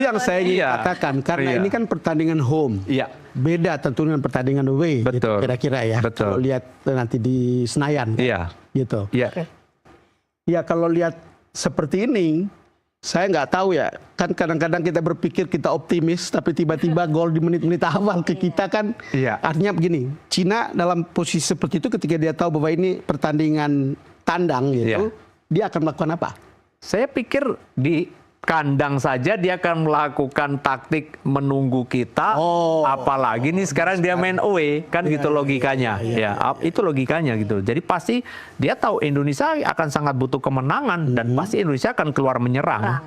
Yang saya ingin katakan, karena ini kan pertandingan home. Beda tentu dengan pertandingan away. Betul. Gitu, kira-kira ya. Betul. Kalau lihat nanti di Senayan. Gitu. Ya kalau lihat seperti ini, saya nggak tahu ya. Kan kadang-kadang kita berpikir kita optimis, tapi tiba-tiba gol di menit-menit awal ke kita kan. Artinya begini, Cina dalam posisi seperti itu ketika dia tahu bahwa ini pertandingan tandang gitu, dia akan melakukan apa? Saya pikir di kandang saja dia akan melakukan taktik menunggu kita, apalagi nih sekarang dia main away, kan gitu logikanya. Itu logikanya gitu. Jadi pasti dia tahu Indonesia akan sangat butuh kemenangan dan pasti Indonesia akan keluar menyerang.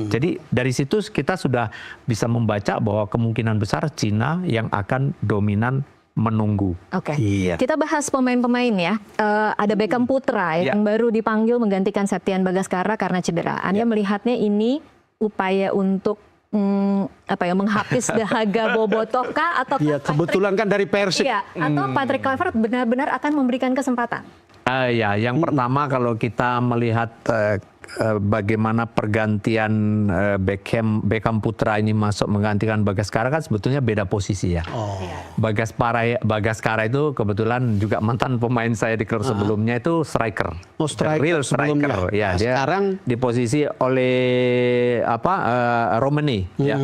Jadi dari situ kita sudah bisa membaca bahwa kemungkinan besar Cina yang akan dominan menunggu. Kita bahas pemain-pemain ya. Ada Beckham Putra yang baru dipanggil menggantikan Septian Bagaskara karena cedera. Anda melihatnya ini upaya untuk menghapus dahaga Bobotoh kah atau kebetulan kan dari Persib. Atau Patrick Kluivert benar-benar akan memberikan kesempatan? Yang pertama kalau kita melihat bagaimana pergantian Beckham Putra ini masuk menggantikan Bagaskara kan sebetulnya beda posisi ya. Bagaskara itu kebetulan juga mantan pemain saya di klub sebelumnya itu striker. Real striker. Ya, dia sekarang di posisi oleh Romani ya.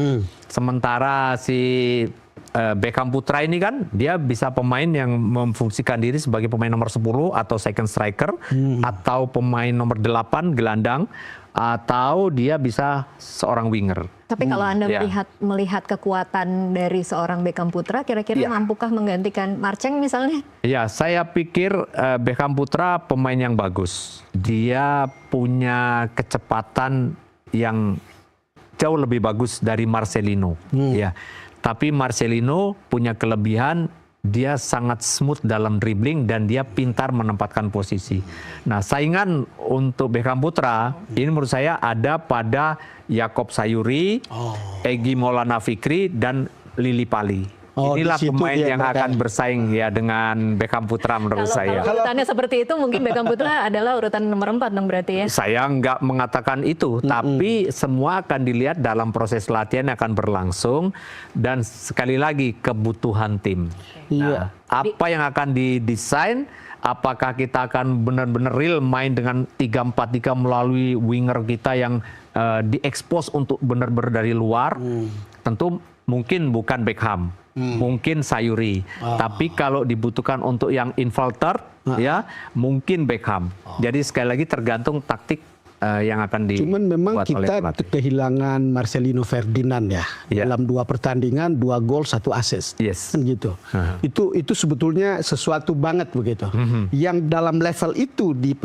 Sementara si Beckham Putra ini kan dia bisa pemain yang memfungsikan diri sebagai pemain nomor 10 atau second striker atau pemain nomor 8 gelandang atau dia bisa seorang winger. Tapi kalau Anda melihat kekuatan dari seorang Beckham Putra, kira-kira mampukah menggantikan Marceng misalnya? Ya, saya pikir Beckham Putra pemain yang bagus. Dia punya kecepatan yang jauh lebih bagus dari Marcelino. Ya. Tapi Marcelino punya kelebihan, dia sangat smooth dalam dribbling dan dia pintar menempatkan posisi. Nah, saingan untuk Beckham Putra ini menurut saya ada pada Yaakob Sayuri, Egy Maulana Fikri dan Lily Pali. Inilah pemain yang akan bersaing ya dengan Beckham Putra menurut saya. Kalau urutannya seperti itu mungkin Beckham Putra adalah urutan nomor 4 dong berarti ya. Saya nggak mengatakan itu, tapi semua akan dilihat dalam proses latihan yang akan berlangsung dan sekali lagi kebutuhan tim. Nah, apa yang akan didesain, apakah kita akan benar-benar real main dengan 3-4-3 melalui winger kita yang diekspos untuk benar-benar dari luar, tentu mungkin bukan Beckham. Mungkin Sayuri, tapi kalau dibutuhkan untuk yang infilter, ya mungkin Beckham. Jadi sekali lagi tergantung taktik yang akan dibuat. Cuman memang kita kehilangan Marcelino Ferdinand ya dalam 2 pertandingan, 2 gol 1 assist, kan gitu. Itu sebetulnya sesuatu banget begitu. Yang dalam level itu di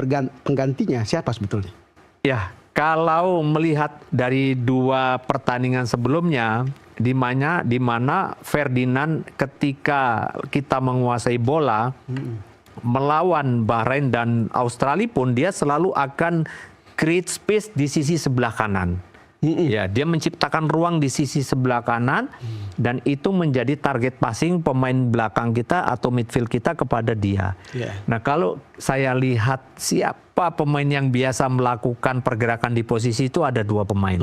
penggantinya siapa sebetulnya? Ya, kalau melihat dari 2 pertandingan sebelumnya, di mana Ferdinand ketika kita menguasai bola melawan Bahrain dan Australia pun dia selalu akan create space di sisi sebelah kanan. Ya, dia menciptakan ruang di sisi sebelah kanan dan itu menjadi target passing pemain belakang kita atau midfield kita kepada dia. Nah, kalau saya lihat siapa pemain yang biasa melakukan pergerakan di posisi itu ada 2 pemain.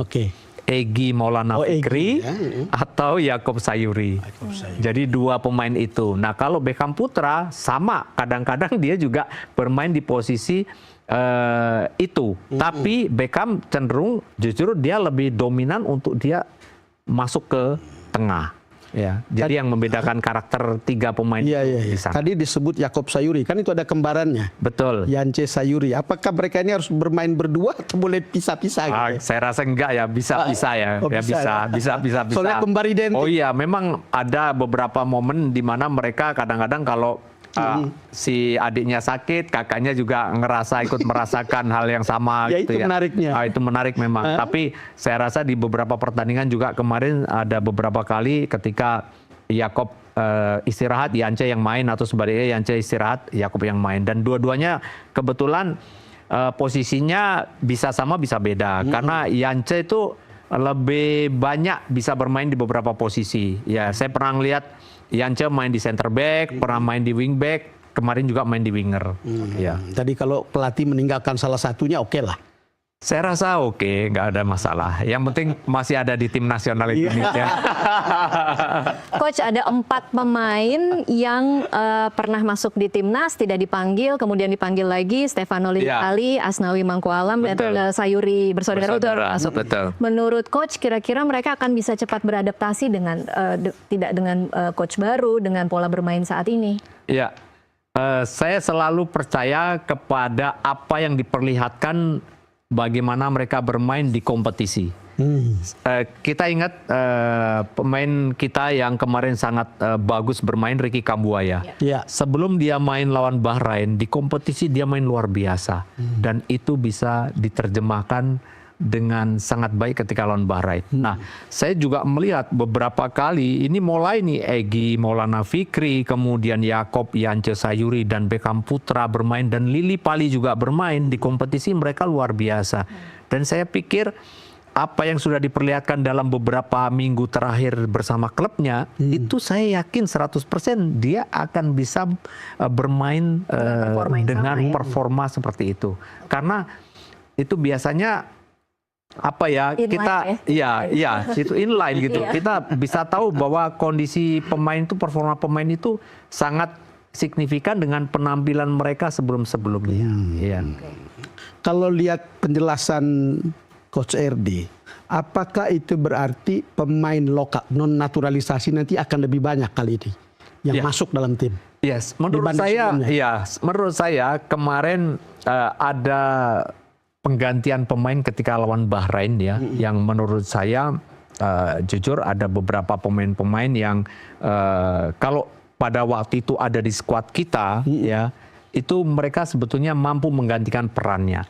Egy Maulana Fikri atau Yaakob Sayuri. Jadi 2 pemain itu. Nah, kalau Beckham Putra sama, kadang-kadang dia juga bermain di posisi itu. Tapi Beckham cenderung justru dia lebih dominan untuk dia masuk ke tengah. Ya, jadi yang membedakan karakter 3 pemain di sana. Tadi disebut Yaakob Sayuri, kan itu ada kembarannya. Betul. Yance Sayuri. Apakah mereka ini harus bermain berdua atau boleh pisah-pisah? Gitu? Saya rasa enggak ya, bisa-bisa ya. Bisa. Soalnya kembar identik. Oh iya, memang ada beberapa momen di mana mereka kadang-kadang kalau si adiknya sakit, kakaknya juga ikut merasakan hal yang sama. Ya, gitu itu menariknya. Itu menarik memang. Tapi saya rasa di beberapa pertandingan juga kemarin ada beberapa kali ketika Yaakob istirahat, Yance yang main atau sebaliknya Yance istirahat, Yaakob yang main. Dan dua-duanya kebetulan posisinya bisa sama bisa beda. Karena Yance itu lebih banyak bisa bermain di beberapa posisi. Ya, saya pernah lihat Yance main di center back, pernah main di wing back, kemarin juga main di winger. Tadi kalau pelatih meninggalkan salah satunya oke lah. Saya rasa oke, nggak ada masalah. Yang penting masih ada di tim nasional itu. Ya. Coach, ada 4 pemain yang pernah masuk di timnas, tidak dipanggil, kemudian dipanggil lagi. Stefano Lillipali, Asnawi Mangkualam, dan Sayuri bersaudara masuk. Betul. Menurut Coach, kira-kira mereka akan bisa cepat beradaptasi dengan tidak dengan coach baru, dengan pola bermain saat ini? Ya, saya selalu percaya kepada apa yang diperlihatkan bagaimana mereka bermain di kompetisi. Kita ingat pemain kita yang kemarin sangat bagus bermain, Ricky Kambuaya. Sebelum dia main lawan Bahrain, di kompetisi dia main luar biasa. Dan itu bisa diterjemahkan dengan sangat baik ketika lawan Bahrain. Nah, saya juga melihat beberapa kali, ini mulai nih Egy Maulana Fikri, kemudian Yaakob Yance Sayuri dan Beckham Putra bermain, dan Lillipali juga bermain di kompetisi, mereka luar biasa. Dan saya pikir apa yang sudah diperlihatkan dalam beberapa minggu terakhir bersama klubnya, itu saya yakin 100% dia akan bisa bermain dengan performa seperti itu. Karena itu biasanya apa ya, kita itu inline gitu. Kita bisa tahu bahwa kondisi pemain itu, performa pemain itu sangat signifikan dengan penampilan mereka sebelum-sebelumnya. Kalau lihat penjelasan Coach RD, apakah itu berarti pemain lokal non naturalisasi nanti akan lebih banyak kali ini yang masuk dalam tim? Yes, menurut saya kemarin ada penggantian pemain ketika lawan Bahrain yang menurut saya jujur ada beberapa pemain-pemain yang kalau pada waktu itu ada di skuad kita itu mereka sebetulnya mampu menggantikan perannya.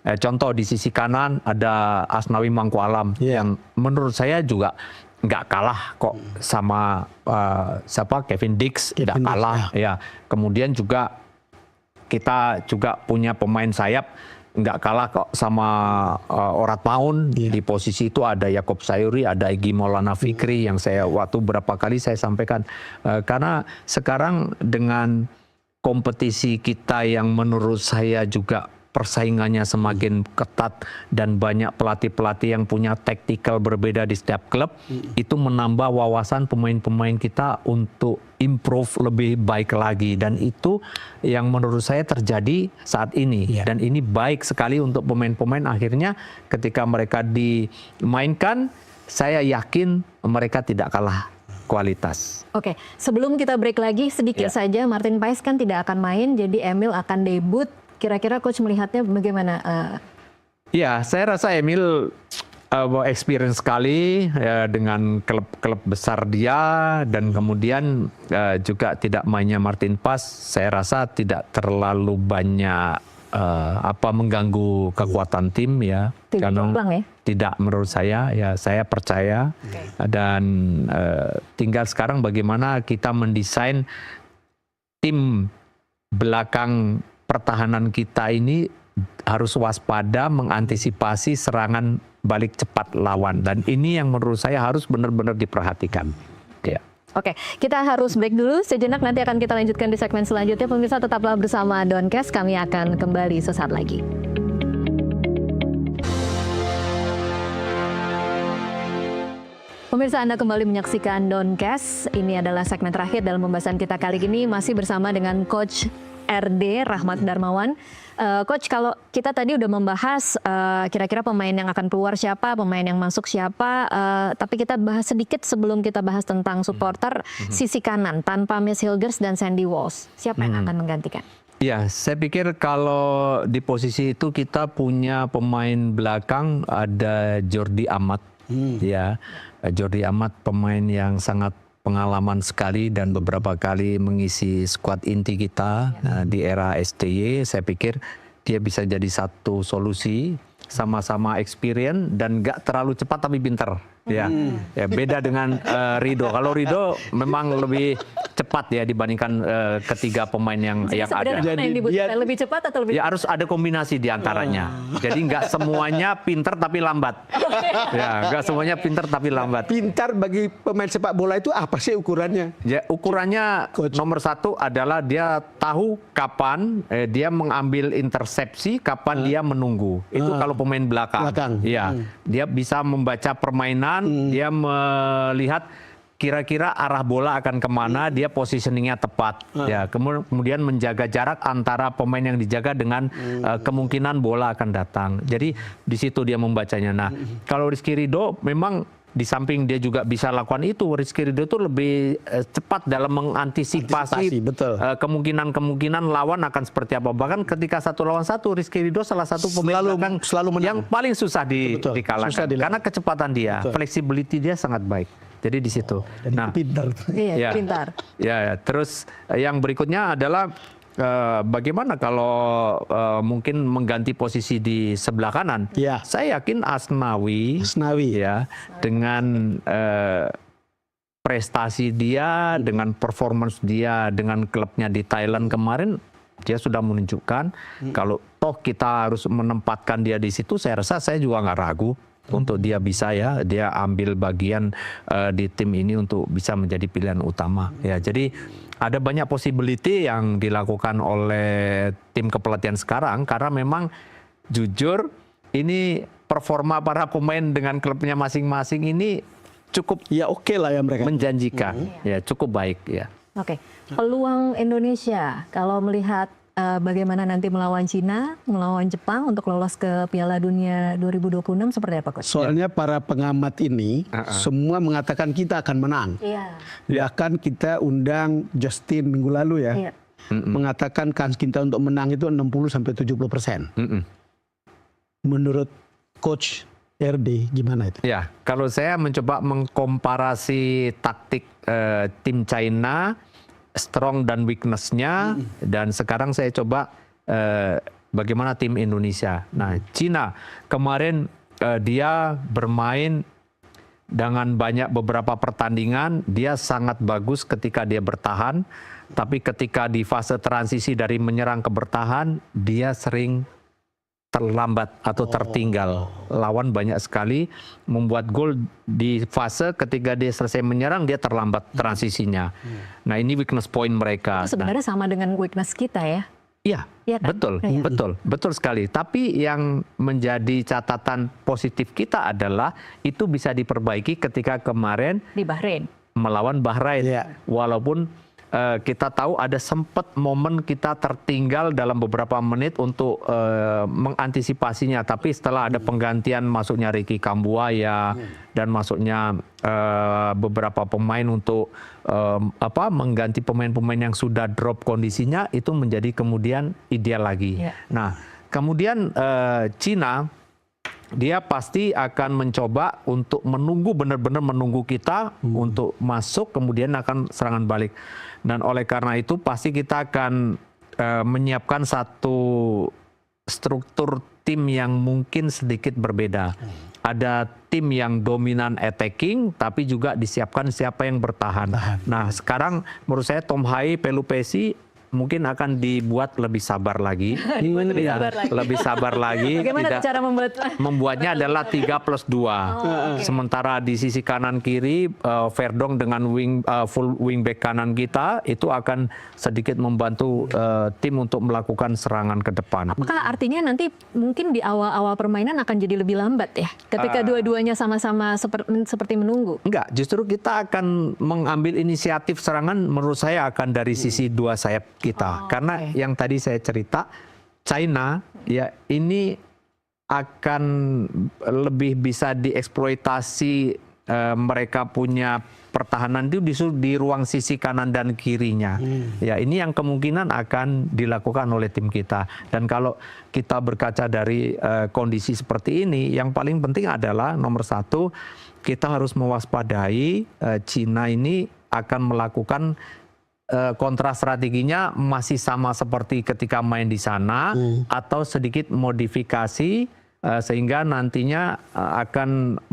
Contoh di sisi kanan ada Asnawi Mangkualam yang menurut saya juga nggak kalah kok sama Kevin Dix, tidak kalah. Kemudian juga kita juga punya pemain sayap nggak kalah kok sama Orat Maun. Di posisi itu ada Yaakob Sayuri, ada Egy Maulana Fikri yang saya waktu berapa kali saya sampaikan. Karena sekarang dengan kompetisi kita yang menurut saya juga persaingannya semakin ketat dan banyak pelatih-pelatih yang punya taktikal berbeda di setiap klub, itu menambah wawasan pemain-pemain kita untuk improve lebih baik lagi, dan itu yang menurut saya terjadi saat ini. Dan ini baik sekali untuk pemain-pemain, akhirnya ketika mereka dimainkan, saya yakin mereka tidak kalah kualitas. Oke, sebelum kita break lagi sedikit saja, Martin Paes kan tidak akan main, jadi Emil akan debut. Kira-kira Coach melihatnya bagaimana? Ya, saya rasa Emil experience sekali dengan klub-klub besar dia, dan kemudian juga tidak mainnya Martin Paes, saya rasa tidak terlalu banyak mengganggu kekuatan tim tidak menurut saya, saya percaya. Dan tinggal sekarang bagaimana kita mendesain tim belakang pertahanan kita ini harus waspada mengantisipasi serangan balik cepat lawan, dan ini yang menurut saya harus benar-benar diperhatikan. Oke, kita harus break dulu sejenak, nanti akan kita lanjutkan di segmen selanjutnya. Pemirsa tetaplah bersama Doncast, kami akan kembali sesaat lagi. Pemirsa, Anda kembali menyaksikan Doncast. Ini adalah segmen terakhir dalam pembahasan kita kali ini, masih bersama dengan Coach RD Rahmat Darmawan. Coach, kalau kita tadi udah membahas kira-kira pemain yang akan keluar siapa, pemain yang masuk siapa, tapi kita bahas sedikit sebelum kita bahas tentang supporter. Sisi kanan tanpa Miss Hilgers dan Sandy Walsh, siapa yang akan menggantikan? Ya, saya pikir kalau di posisi itu kita punya pemain belakang, ada Jordi Amat. Jordi Amat pemain yang sangat pengalaman sekali dan beberapa kali mengisi skuad inti kita di era STY. Saya pikir dia bisa jadi satu solusi, sama-sama experience dan gak terlalu cepat tapi pinter. Beda dengan Rido. Kalau Rido memang lebih cepat dibandingkan ketiga pemain yang ada. Jadi dia lebih cepat atau lebih? Harus ada kombinasi di antaranya. Jadi nggak semuanya pinter tapi lambat. Nggak semuanya pinter tapi lambat. Pintar bagi pemain sepak bola itu apa sih ukurannya? Ukurannya nomor satu adalah dia tahu kapan dia mengambil intersepsi, kapan dia menunggu. Itu kalau pemain belakang. Ya, dia bisa membaca permainan, dia melihat kira-kira arah bola akan kemana, dia positioningnya tepat. Ya, kemudian menjaga jarak antara pemain yang dijaga dengan kemungkinan bola akan datang. Jadi di situ dia membacanya. Nah, kalau Rizky Ridho memang di samping dia juga bisa lakukan itu, Rizky Ridho itu lebih cepat dalam mengantisipasi kemungkinan-kemungkinan lawan akan seperti apa. Bahkan ketika 1 lawan 1, Rizky Ridho salah satu pemain belakang yang paling susah dikalahkan karena kecepatan dia, flexibility dia sangat baik. Jadi di situ. Nah, pintar. Iya, pintar. Ya, terus yang berikutnya adalah bagaimana kalau mungkin mengganti posisi di sebelah kanan? Ya. Saya yakin Asnawi ya dengan prestasi dia, dengan performance dia, dengan klubnya di Thailand kemarin, dia sudah menunjukkan kalau toh kita harus menempatkan dia di situ. Saya rasa saya juga nggak ragu untuk dia bisa dia ambil bagian di tim ini untuk bisa menjadi pilihan utama. Ya, jadi ada banyak possibility yang dilakukan oleh tim kepelatihan sekarang karena memang jujur ini performa para pemain dengan klubnya masing-masing ini cukup oke lah ya mereka. Menjanjikan. Ya, cukup baik ya. Oke. Peluang Indonesia kalau melihat bagaimana nanti melawan Cina, melawan Jepang untuk lolos ke Piala Dunia 2026 seperti apa, Coach? Soalnya para pengamat ini semua mengatakan kita akan menang. Bahkan kita undang Justin minggu lalu ya, mengatakan kans kita untuk menang itu 60-70%. Menurut Coach RD gimana itu? Ya, kalau saya mencoba mengkomparasi taktik tim China, strong dan weakness-nya, dan sekarang saya coba bagaimana tim Indonesia. Nah, Cina kemarin dia bermain dengan beberapa pertandingan, dia sangat bagus ketika dia bertahan, tapi ketika di fase transisi dari menyerang ke bertahan, dia sering terlambat atau tertinggal. Lawan banyak sekali membuat gol di fase ketika dia selesai menyerang, dia terlambat transisinya. Nah, ini weakness point mereka. Itu sebenarnya sama dengan weakness kita ya? Iya, kan? betul sekali. Tapi yang menjadi catatan positif kita adalah itu bisa diperbaiki ketika kemarin di Bahrain melawan Bahrain. Walaupun kita tahu ada sempat momen kita tertinggal dalam beberapa menit untuk mengantisipasinya, tapi setelah ada penggantian masuknya Ricky Kambuaya dan masuknya beberapa pemain untuk mengganti pemain-pemain yang sudah drop kondisinya, itu menjadi kemudian ideal lagi. Nah, kemudian Cina dia pasti akan mencoba untuk menunggu, benar-benar menunggu kita untuk masuk, kemudian akan serangan balik. Dan oleh karena itu pasti kita akan menyiapkan satu struktur tim yang mungkin sedikit berbeda. Ada tim yang dominan attacking, tapi juga disiapkan siapa yang bertahan. Nah, sekarang menurut saya Tom Hai, Pelupesi mungkin akan dibuat lebih sabar lagi. Lebih sabar lagi. Bagaimana cara membuatnya adalah 3+2. Sementara di sisi kanan kiri Verdong dengan full wingback kanan kita itu akan sedikit membantu tim untuk melakukan serangan ke depan. Apakah artinya nanti mungkin di awal-awal permainan akan jadi lebih lambat ya? Ketika dua-duanya sama-sama seperti menunggu? Enggak, justru kita akan mengambil inisiatif serangan menurut saya akan dari sisi dua sayap kita. Karena yang tadi saya cerita, China ya ini akan lebih bisa dieksploitasi, mereka punya pertahanan itu di ruang sisi kanan dan kirinya. Ya, ini yang kemungkinan akan dilakukan oleh tim kita. Dan kalau kita berkaca dari kondisi seperti ini, yang paling penting adalah nomor satu, kita harus mewaspadai Cina ini akan melakukan kontra strateginya masih sama seperti ketika main di sana atau sedikit modifikasi sehingga nantinya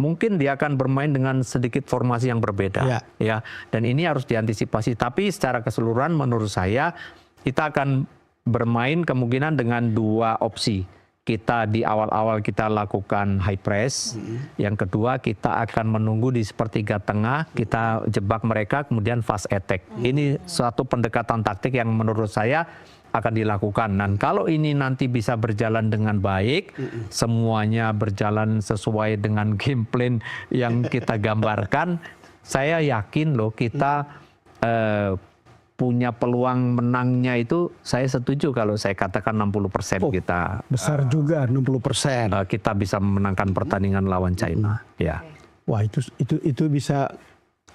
mungkin dia akan bermain dengan sedikit formasi yang berbeda ya. Dan ini harus diantisipasi, tapi secara keseluruhan menurut saya kita akan bermain kemungkinan dengan dua opsi. Kita di awal-awal kita lakukan high press, yang kedua kita akan menunggu di sepertiga tengah, kita jebak mereka kemudian fast attack. Ini suatu pendekatan taktik yang menurut saya akan dilakukan. Dan kalau ini nanti bisa berjalan dengan baik, semuanya berjalan sesuai dengan game plan yang kita gambarkan, saya yakin loh kita punya peluang menangnya itu, saya setuju kalau saya katakan 60% kita. Besar juga 60%. Kita bisa memenangkan pertandingan lawan China. Ya. Wah, itu bisa.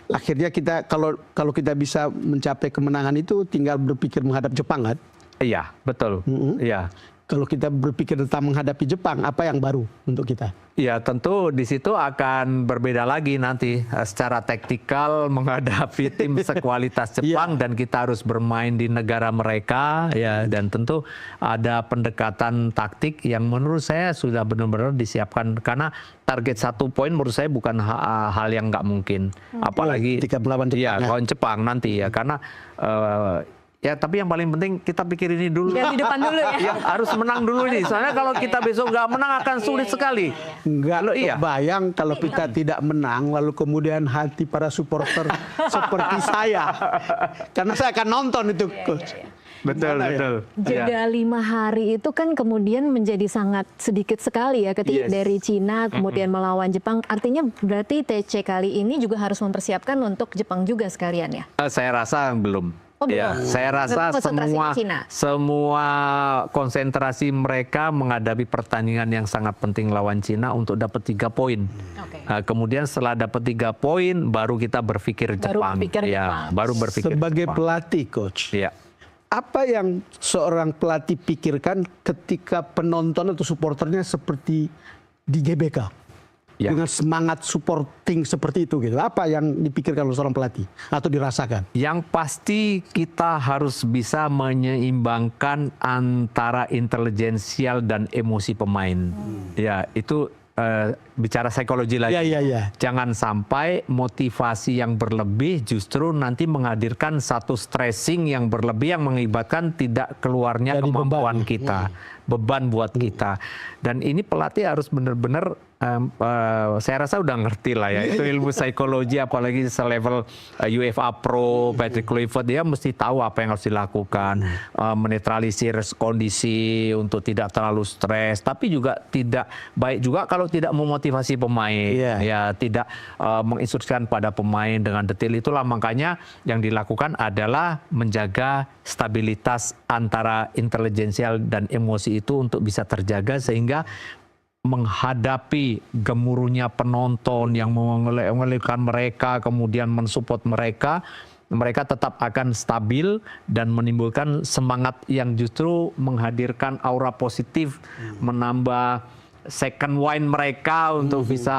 Akhirnya kita kalau kita bisa mencapai kemenangan itu tinggal berpikir menghadap Jepang kan? Iya, betul. Iya. Kalau kita berpikir tentang menghadapi Jepang, apa yang baru untuk kita? Ya tentu di situ akan berbeda lagi nanti secara taktikal menghadapi tim sekualitas Jepang dan kita harus bermain di negara mereka ya, dan tentu ada pendekatan taktik yang menurut saya sudah benar-benar disiapkan, karena target 1 poin menurut saya bukan hal yang nggak mungkin, apalagi ketika melawan Jepang, lawan Jepang nanti ya, karena ya tapi yang paling penting kita pikir ini dulu. Yang di depan dulu ya. Yang harus menang dulu nih. Soalnya kalau kita besok nggak menang akan sulit sekali. Nggak bayang kalau kita tidak menang lalu kemudian hati para supporter seperti saya. Karena saya akan nonton itu, Coach. Betul. Jeda 5 hari itu kan kemudian menjadi sangat sedikit sekali ya ketika dari Cina kemudian melawan Jepang. Artinya berarti TC kali ini juga harus mempersiapkan untuk Jepang juga sekalian ya? Saya rasa belum. Ya, saya rasa semua konsentrasi mereka menghadapi pertandingan yang sangat penting lawan Cina untuk dapat 3 poin. Kemudian setelah dapat 3 poin, baru kita berpikir Jepang. Baru berpikir sebagai Jepang. Pelatih, Coach. Ya. Apa yang seorang pelatih pikirkan ketika penonton atau supporternya seperti di GBK? Dengan semangat supporting seperti itu gitu. Apa yang dipikirkan oleh seorang pelatih atau dirasakan? Yang pasti kita harus bisa menyeimbangkan antara intelijensial dan emosi pemain. Ya, itu bicara psikologi lagi. Jangan sampai motivasi yang berlebih justru nanti menghadirkan satu stressing yang berlebih yang mengakibatkan tidak keluarnya kemampuan kita, beban buat kita. Dan ini pelatih harus benar-benar saya rasa udah ngerti lah ya, itu ilmu psikologi, apalagi selevel UEFA Pro, Patrick Kluivert, dia mesti tahu apa yang harus dilakukan, menetralisir kondisi untuk tidak terlalu stres, tapi juga tidak baik juga kalau tidak memotivasi pemain, ya tidak menginstruksikan pada pemain dengan detail. Itulah makanya yang dilakukan adalah menjaga stabilitas antara intelijensial dan emosi itu untuk bisa terjaga sehingga menghadapi gemuruhnya penonton yang mengelilkan mereka, kemudian mensupport mereka, mereka tetap akan stabil dan menimbulkan semangat yang justru menghadirkan aura positif, menambah second win mereka untuk bisa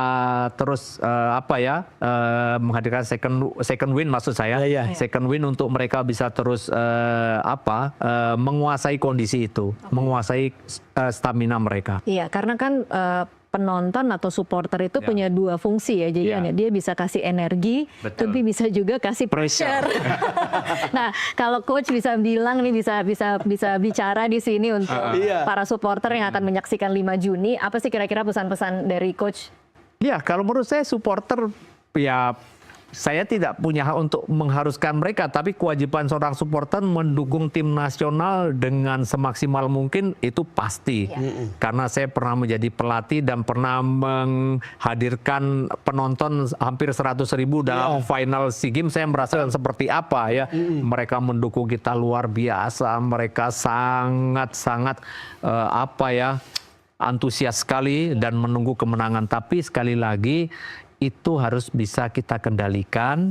terus menghadirkan second win maksud saya, second win untuk mereka bisa terus menguasai kondisi itu, menguasai stamina mereka. Iya, karena kan penonton atau supporter itu punya 2 fungsi ya, jadi dia bisa kasih energi, tapi bisa juga kasih pressure. Nah, kalau coach bisa bilang nih, bisa bicara di sini untuk para supporter yang akan menyaksikan 5 Juni, apa sih kira-kira pesan-pesan dari coach? Ya, kalau menurut saya supporter ya, saya tidak punya hak untuk mengharuskan mereka, tapi kewajiban seorang supporter mendukung tim nasional dengan semaksimal mungkin itu pasti. Karena saya pernah menjadi pelatih dan pernah menghadirkan penonton hampir 100.000 dalam final SEA Games, saya merasakan seperti apa ya. Mereka mendukung kita luar biasa, mereka sangat-sangat antusias sekali dan menunggu kemenangan. Tapi sekali lagi itu harus bisa kita kendalikan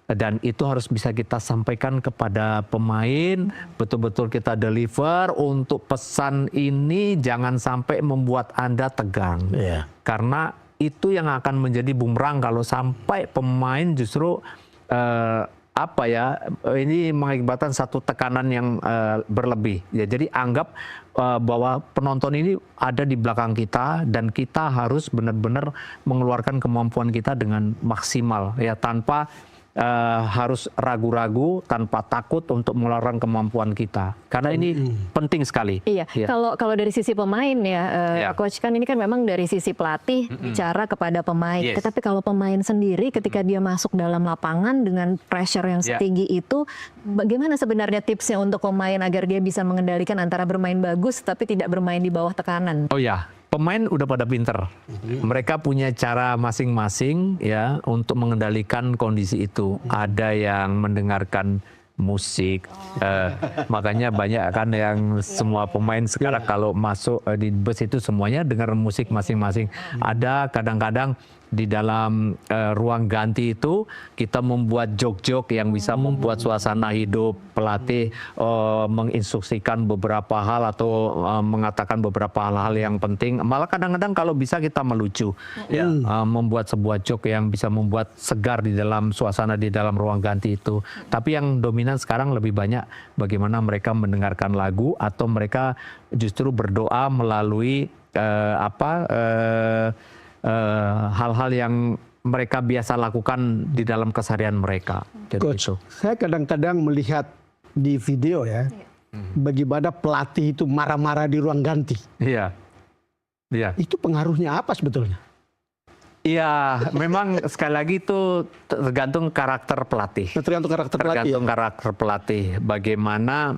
dan itu harus bisa kita sampaikan kepada pemain, betul-betul kita deliver untuk pesan ini, jangan sampai membuat Anda tegang. Karena itu yang akan menjadi bumerang kalau sampai pemain justru ini mengakibatkan satu tekanan yang berlebih. Ya, jadi anggap bahwa penonton ini ada di belakang kita dan kita harus benar-benar mengeluarkan kemampuan kita dengan maksimal ya, tanpa harus ragu-ragu tanpa takut untuk mengeluarkan kemampuan kita. Karena ini penting sekali. Iya. Kalau dari sisi pemain ya, coach, kan ini kan memang dari sisi pelatih bicara kepada pemain. Tetapi kalau pemain sendiri ketika dia masuk dalam lapangan dengan pressure yang setinggi itu, bagaimana sebenarnya tipsnya untuk pemain agar dia bisa mengendalikan antara bermain bagus tapi tidak bermain di bawah tekanan? Oh ya. Pemain udah pada pinter, mereka punya cara masing-masing ya untuk mengendalikan kondisi itu. Ada yang mendengarkan musik, makanya banyak kan yang semua pemain sekarang kalau masuk di bus itu semuanya dengar musik masing-masing. Ada kadang-kadang di dalam ruang ganti itu kita membuat joke-joke yang bisa membuat suasana hidup. Pelatih menginstruksikan beberapa hal atau mengatakan beberapa hal-hal yang penting. Malah kadang-kadang kalau bisa kita melucu, membuat sebuah joke yang bisa membuat segar di dalam suasana di dalam ruang ganti itu. Tapi yang dominan sekarang lebih banyak bagaimana mereka mendengarkan lagu atau mereka justru berdoa melalui hal-hal yang mereka biasa lakukan di dalam keseharian mereka. Coach, saya kadang-kadang melihat di video ya, bagaimana pelatih itu marah-marah di ruang ganti. Iya. Itu pengaruhnya apa sebetulnya? Iya, memang sekali lagi itu tergantung karakter pelatih. Tergantung karakter pelatih. Bagaimana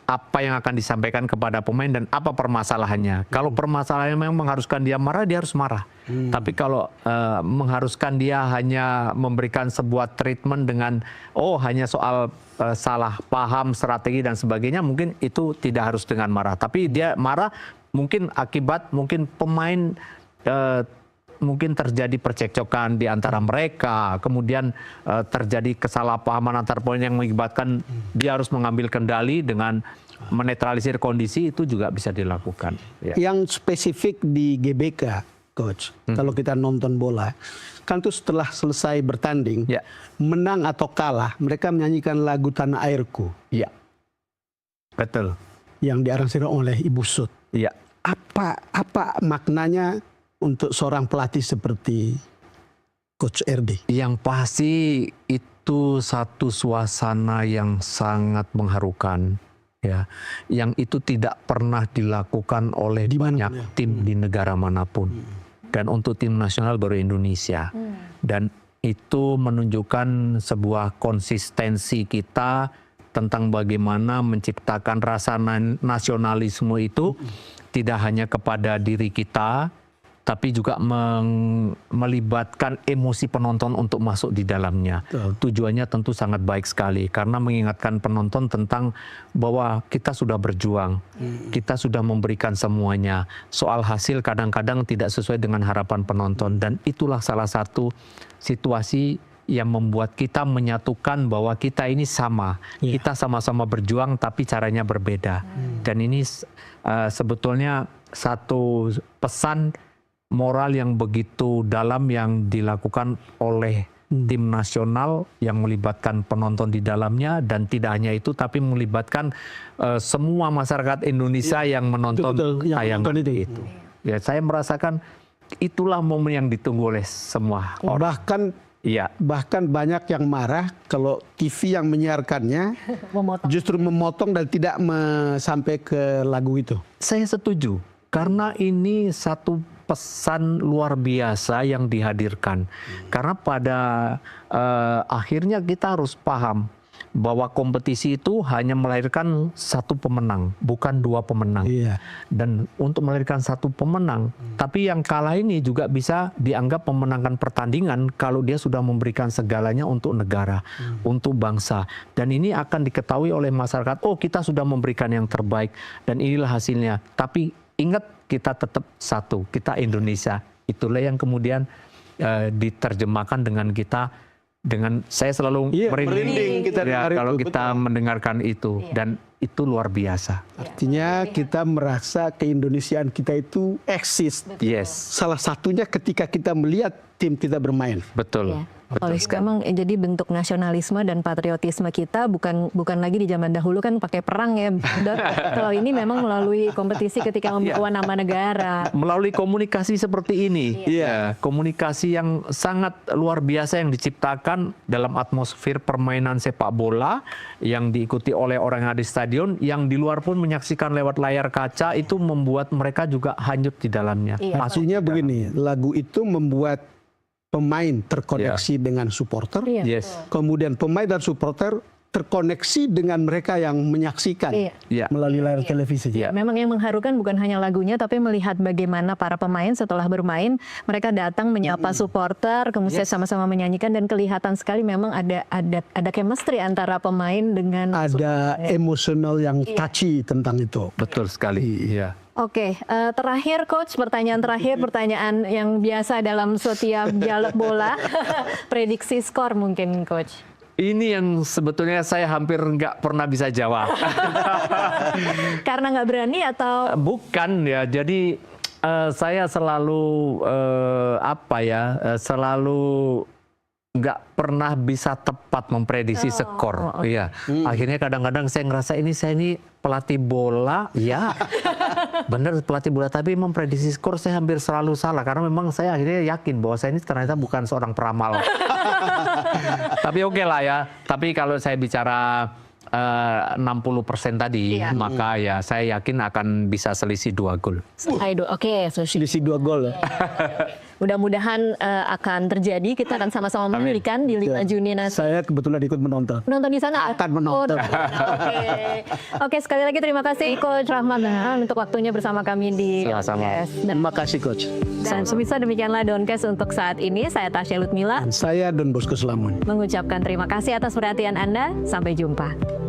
apa yang akan disampaikan kepada pemain dan apa permasalahannya. Kalau permasalahannya memang mengharuskan dia marah, dia harus marah. Tapi kalau mengharuskan dia hanya memberikan sebuah treatment dengan hanya soal salah paham, strategi dan sebagainya, mungkin itu tidak harus dengan marah. Tapi dia marah mungkin akibat pemain mungkin terjadi percekcokan di antara mereka, kemudian terjadi kesalahpahaman antar pemain yang mengakibatkan dia harus mengambil kendali dengan menetralisir kondisi, itu juga bisa dilakukan. Yang spesifik di GBK, coach, kalau kita nonton bola, kan tuh setelah selesai bertanding, menang atau kalah, mereka menyanyikan lagu Tanah Airku. Iya, betul. Yang diaransemen oleh Ibu Sud. Iya. Apa maknanya untuk seorang pelatih seperti Coach RD? Yang pasti itu satu suasana yang sangat mengharukan, ya, yang itu tidak pernah dilakukan oleh banyak tim di negara manapun, dan untuk tim nasional baru Indonesia, dan itu menunjukkan sebuah konsistensi kita tentang bagaimana menciptakan rasa nasionalisme itu tidak hanya kepada diri kita, tapi juga melibatkan emosi penonton untuk masuk di dalamnya. Tujuannya tentu sangat baik sekali, karena mengingatkan penonton tentang bahwa kita sudah berjuang, kita sudah memberikan semuanya. Soal hasil kadang-kadang tidak sesuai dengan harapan penonton, dan itulah salah satu situasi yang membuat kita menyatukan bahwa kita ini sama, kita sama-sama berjuang tapi caranya berbeda. Dan ini sebetulnya satu pesan moral yang begitu dalam yang dilakukan oleh tim nasional yang melibatkan penonton di dalamnya, dan tidak hanya itu tapi melibatkan semua masyarakat Indonesia yang menonton tayangan itu. Ya, saya merasakan itulah momen yang ditunggu oleh semua orang. Bahkan banyak yang marah kalau TV yang menyiarkannya justru memotong dan tidak sampai ke lagu itu. Saya setuju, karena ini satu pesan luar biasa yang dihadirkan. Karena pada akhirnya kita harus paham bahwa kompetisi itu hanya melahirkan satu pemenang, bukan dua pemenang. Dan untuk melahirkan satu pemenang, tapi yang kalah ini juga bisa dianggap memenangkan pertandingan kalau dia sudah memberikan segalanya untuk negara, untuk bangsa. Dan ini akan diketahui oleh masyarakat, oh kita sudah memberikan yang terbaik dan inilah hasilnya. Tapi ingat, kita tetap satu, kita Indonesia. Itulah yang kemudian diterjemahkan dengan kita, dengan saya selalu merinding kita kalau kita mendengarkan itu. Dan itu luar biasa. Artinya kita merasa keindonesiaan kita itu eksis. Yes. Salah satunya ketika kita melihat tim kita bermain. Betul. Ya. Oleh memang jadi bentuk nasionalisme dan patriotisme kita bukan lagi di zaman dahulu kan pakai perang ya. Kalau ini memang melalui kompetisi ketika membawa nama negara. Melalui komunikasi seperti ini. Iya. Komunikasi yang sangat luar biasa yang diciptakan dalam atmosfer permainan sepak bola yang diikuti oleh orang yang ada di stadion, yang di luar pun menyaksikan lewat layar kaca, itu membuat mereka juga hanyut di dalamnya. Maksudnya begini, lagu itu membuat pemain terkoneksi dengan supporter, kemudian pemain dan supporter terkoneksi dengan mereka yang menyaksikan melalui layar televisi. Memang yang mengharukan bukan hanya lagunya, tapi melihat bagaimana para pemain setelah bermain, mereka datang menyapa supporter, kemudian sama-sama menyanyikan, dan kelihatan sekali memang ada chemistry antara pemain dengan ada emosional yang touchy tentang itu. Betul sekali. Iya. Oke, terakhir Coach, pertanyaan yang biasa dalam setiap dialog bola, prediksi skor mungkin Coach. Ini yang sebetulnya saya hampir nggak pernah bisa jawab. Karena nggak berani atau? Bukan ya, jadi saya selalu selalu nggak pernah bisa tepat memprediksi skor. Iya. Akhirnya kadang-kadang saya ngerasa saya ini pelatih bola, ya bener pelatih bola, tapi memprediksi skor saya hampir selalu salah karena memang saya akhirnya yakin bahwa saya ini ternyata bukan seorang peramal. Tapi oke lah ya. Tapi kalau saya bicara 60% tadi, maka ya saya yakin akan bisa selisih 2 gol. Oke, selisih 2 gol. Mudah-mudahan akan terjadi. Kita akan sama-sama menyaksikan di 5 Juni nanti. Saya kebetulan ikut menonton. Menonton di sana? Akan menonton. Oke, sekali lagi terima kasih Coach Rahmat untuk waktunya bersama kami di Sama-sama. Terima kasih Coach. Dan pemirsa, demikianlah Doncast untuk saat ini. Saya Tasya Lutmila. Dan saya Don Bosco Selamun. Mengucapkan terima kasih atas perhatian Anda. Sampai jumpa.